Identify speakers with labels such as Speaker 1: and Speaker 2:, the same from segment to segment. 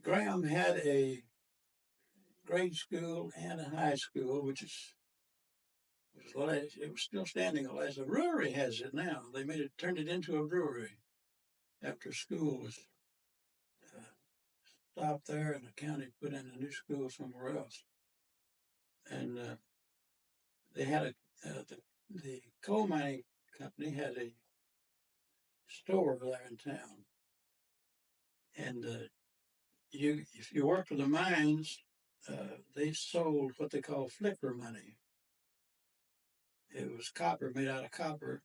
Speaker 1: Graham had a grade school and a high school, which is it was still standing. As the brewery has it now. They turned it into a brewery after school was uh, stopped there, and the county put in a new school somewhere else. And they had the coal mining company had a store there in town, and if you worked for the mines, they sold what they call flicker money. It was copper, made out of copper,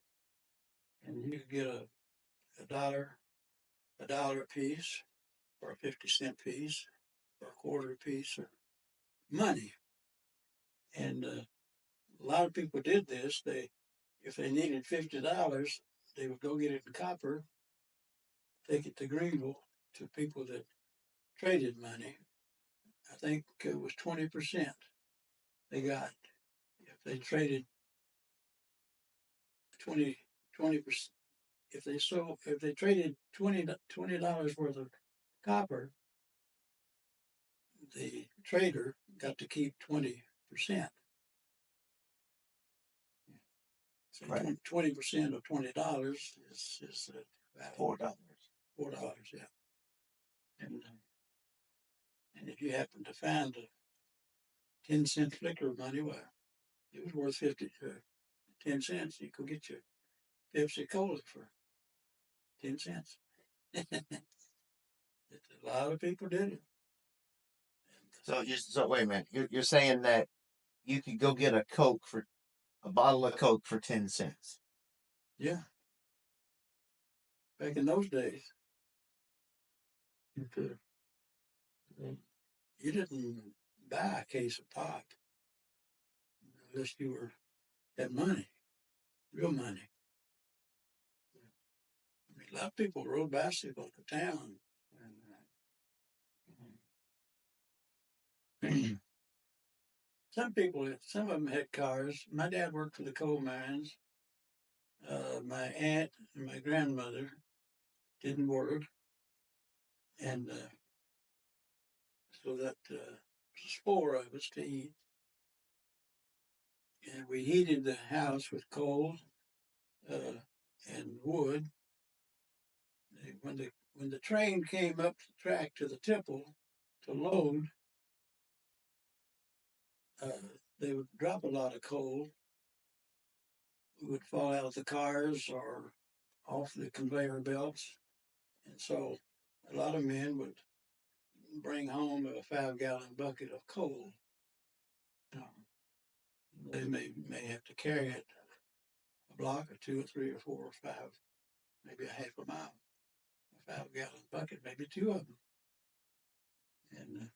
Speaker 1: and you could get a dollar, a piece, or a 50-cent piece, or a quarter piece of money. And a lot of people did this. If they needed $50, they would go get it in copper, take it to Greenville to people that traded money. I think it was 20% they got. If they traded 20%, if they traded $20 worth of copper, the trader got to keep 20%. So
Speaker 2: Right.
Speaker 1: 20% of $20 is about
Speaker 2: $4.
Speaker 1: $4, yeah. And if you happen to find a 10-cent flicker of money, well, it was worth 10 cents. You could get your Pepsi Cola for 10 cents. A lot of people did it.
Speaker 2: So wait a minute. You're saying that you could go get a bottle of Coke for 10 cents.
Speaker 1: Yeah, back in those days, you could. You didn't buy a case of pop unless you had money, real money. I mean, a lot of people rode bicycles to town. And, some of them had cars. My dad worked for the coal mines. My aunt and my grandmother didn't work, and so that was four of us to eat. And we heated the house with coal uh, and wood. When the train came up the track to the temple to load, uh, they would drop a lot of coal. It would fall out of the cars or off the conveyor belts, and so a lot of men would bring home a 5-gallon bucket of coal. They may have to carry it a block or two or three or four or five, maybe a half a mile. A 5-gallon bucket, maybe two of them. And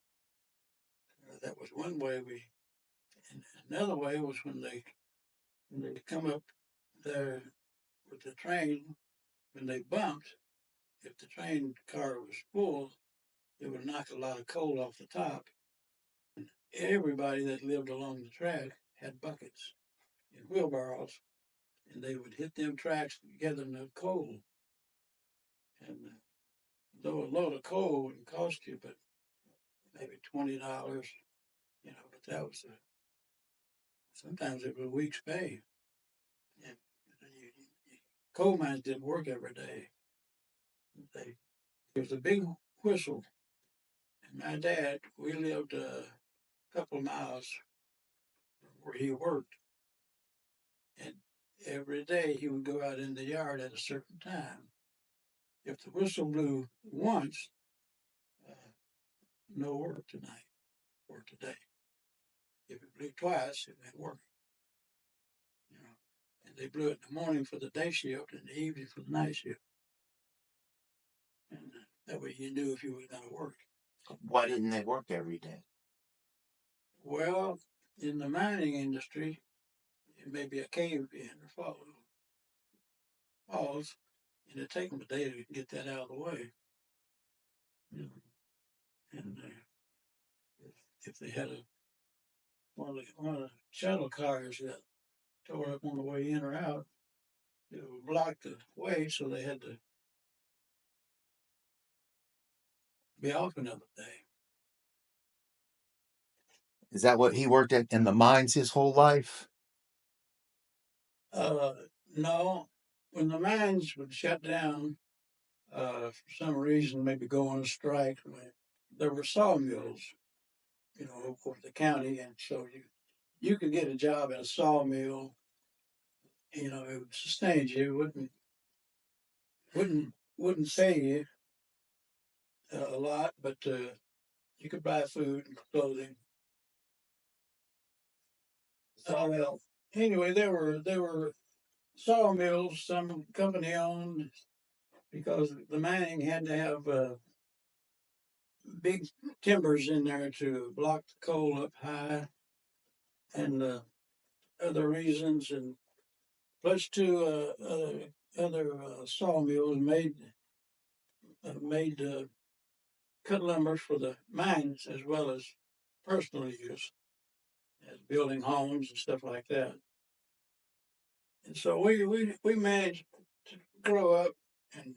Speaker 1: that was one way we. And another way was when they come up there with the train, when they bumped, if the train car was full, it would knock a lot of coal off the top. Everybody that lived along the track had buckets and wheelbarrows, and they would hit them tracks gathering the coal. And though a load of coal wouldn't cost you, but maybe $20, but that was sometimes it was a week's pay. And coal mines didn't work every day. There was a big whistle, and my dad, we lived a couple of miles from where he worked, and every day he would go out in the yard at a certain time. If the whistle blew once, uh, no work tonight or today. If it blew twice, it meant work. You know, and they blew it in the morning for the day shift and the evening for the night shift, and that way you knew if you were going to work.
Speaker 2: Why didn't they work every day?
Speaker 1: Well, in the mining industry, it may be a cave in or falls, and it takes them a day to get that out of the way. You know, and if they had one of the shuttle cars that tore up on the way in or out, it would block the way, so they had to be off another day.
Speaker 2: Is that what he worked at in the mines his whole life?
Speaker 1: Uh, no, when the mines would shut down, for some reason, maybe go on strike, there were sawmills, over the county, and so you could get a job at a sawmill. It would sustain you. Wouldn't pay you a lot, but you could buy food and clothing. Well, anyway, there were sawmills, some company owned, because the mining had to have big timbers in there to block the coal up high, and other reasons, and plus two other sawmills made cut lumber for the mines as well as personal use, as building homes and stuff like that. And so we managed to grow up and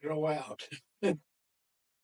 Speaker 1: grow out.